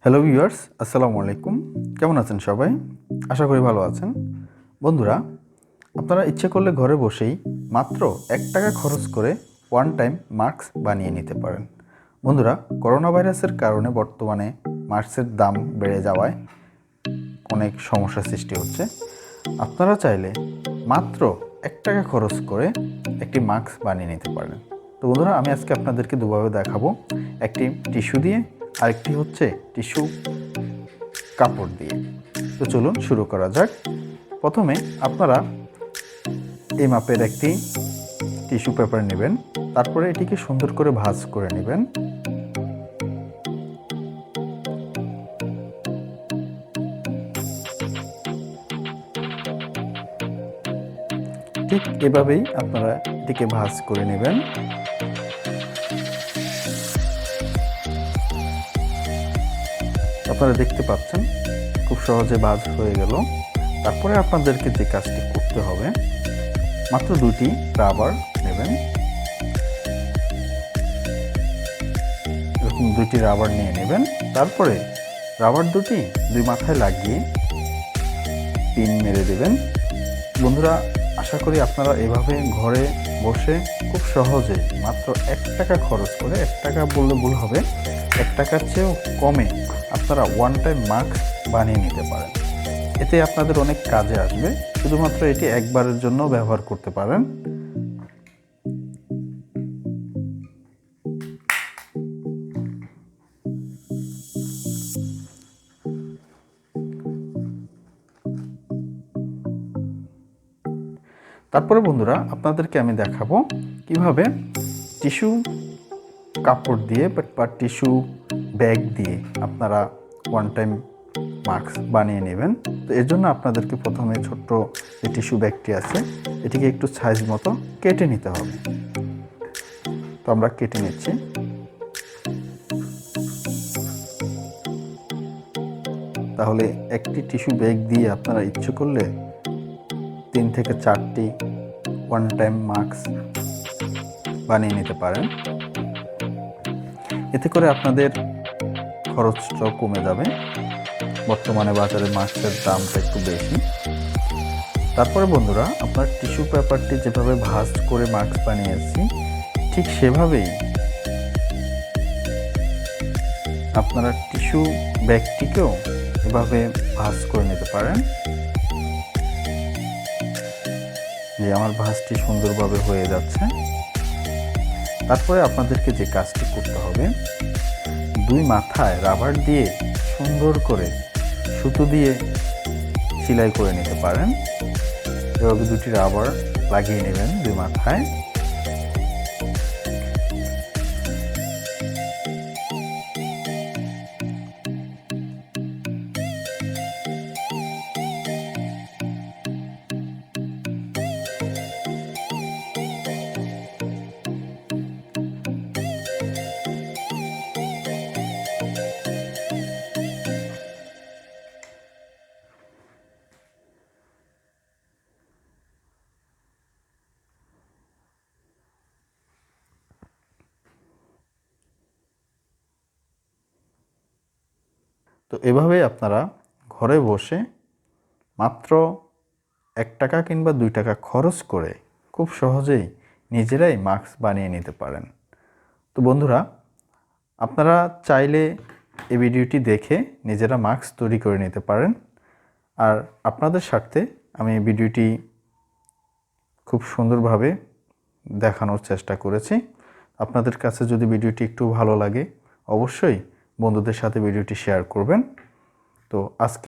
Hello viewers, আসসালামু আলাইকুম। কেমন আছেন সবাই? আশা করি ভালো আছেন। বন্ধুরা, আপনারা ইচ্ছে করলে ঘরে বসেই মাত্র ৳১ খরচ করে ওয়ান টাইম মাস্ক বানিয়ে নিতে পারেন। বন্ধুরা, করোনা ভাইরাসের কারণে বর্তমানে মাস্কের দাম বেড়ে যাওয়ায় অনেক সমস্যার সৃষ্টি হচ্ছে। আপনারা চাইলে মাত্র ৳১ খরচ করে একটি মাস্ক বানিয়ে নিতে পারেন। তো বন্ধুরা, আমি আজকে আপনাদেরকে দুভাবে দেখাবো। একটি টিস্যু দিয়ে, আরেকটি হচ্ছে টিস্যু কাপড় দিয়ে। তো চলুন শুরু করা যাক। প্রথমে আপনারা এই মাপের একটি টিস্যু পেপার নেবেন, তারপরে এটিকে সুন্দর করে ভাঁজ করে নেবেন। ঠিক এভাবেই আপনারা এটিকে ভাঁজ করে নেবেন। আপনারা দেখতে পাচ্ছেন খুব সহজে ভাঁজ হয়ে গেল। তারপরে আপনাদেরকে যে কাজটি করতে হবে, মাত্র 2টি রাবার নেবেন। এরকম 2টি রাবার নিয়ে নেবেন। তারপরে রাবার দুটি দুই মাথায় লাগিয়ে পিন মেরে দেবেন। বন্ধুরা, আশা করি আপনারা এভাবে ঘরে বসে খুব সহজে মাত্র ৳1 খরচ করে, ৳1 বললে ভুল হবে, ৳1 চেয়েও কমে আপনারা ওয়ান টাইম মাস্ক বানিয়ে নিতে পারেন। এতে আপনাদের অনেক কাজে আসবে। শুধুমাত্র এটি একবারের জন্য ব্যবহার করতে পারেন। তারপরে বন্ধুরা, আপনাদেরকে আমি দেখাবো কিভাবে টিস্যু কাপড় দিয়ে বা টিস্যু ব্যাগ দিয়ে আপনারা ওয়ান টাইম মাস্ক বানিয়ে নেবেন। তো এর জন্য আপনাদেরকে প্রথমে ছোট্ট যে টিস্যু ব্যাগটি আছে, এটিকে একটু সাইজ মতো কেটে নিতে হবে। তো আমরা কেটে নিচ্ছি। তাহলে একটি টিস্যু ব্যাগ দিয়ে আপনারা ইচ্ছে করলে 3 থেকে 4টি ওয়ান টাইম মাস্ক বানিয়ে নিতে পারেন। এতে করে আপনাদের খরচটাও কমে যাবে। বর্তমানে বাজারে মাস্কের দামটা একটু বেশি। তারপরে বন্ধুরা, আপনার টিস্যু পেপারটি যেভাবে ভাঁজ করে মাস্ক বানিয়েছি, ঠিক সেভাবেই আপনারা টিস্যু ব্যাগটিকেও এভাবে ভাঁজ করে নিতে পারেন। যে আমার ভাঁজটি সুন্দরভাবে হয়ে যাচ্ছে। তারপরে আপনাদেরকে যে কাজটি করতে হবে, দুই মাথায় রাবার দিয়ে সুন্দর করে সুতো দিয়ে সেলাই করে নিতে পারেন। এভাবে 2টি রাবার লাগিয়ে নেবেন দুই মাথায়। তো এভাবেই আপনারা ঘরে বসে মাত্র ৳1 কিংবা ৳2 খরচ করে খুব সহজেই নিজেরাই মাস্ক বানিয়ে নিতে পারেন। তো বন্ধুরা, আপনারা চাইলে এই ভিডিওটি দেখে নিজেরা মাস্ক তৈরি করে নিতে পারেন। আর আপনাদের স্বার্থে আমি ভিডিওটি খুব সুন্দরভাবে দেখানোর চেষ্টা করেছি। আপনাদের কাছে যদি ভিডিওটি একটু ভালো লাগে, অবশ্যই বন্ধুদের সাথে ভিডিওটি শেয়ার করবেন। তো আজকে